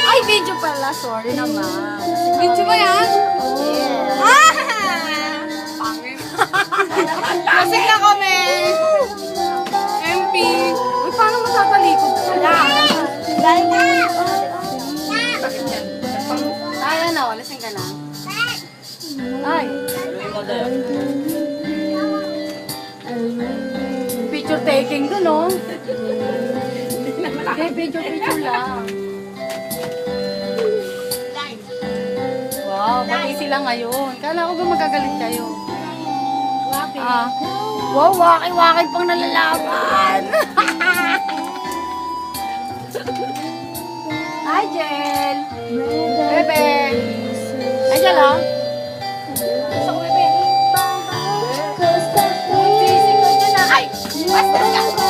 Ay, video pala. Sorry naman. Video ba yan? Yeah. Ah! Pangit. Lasing na kami. MP. Uy, paano matatalikod ka? Galing na. Sakit yan. Ay, ano? Lasing ka na. Ay. Picture taking dun, oh. Hindi, picture lang. Wow, pati sila ngayon. Kala ko ba magagalit kayo? Waki. Ah. Wow, waki-waki pang nalalaman. Hi, Jel. Bebe. Ay, Jel, ah. Gusto ko, bebe. Sisig ko dyan, ah. Ay! Basta ka!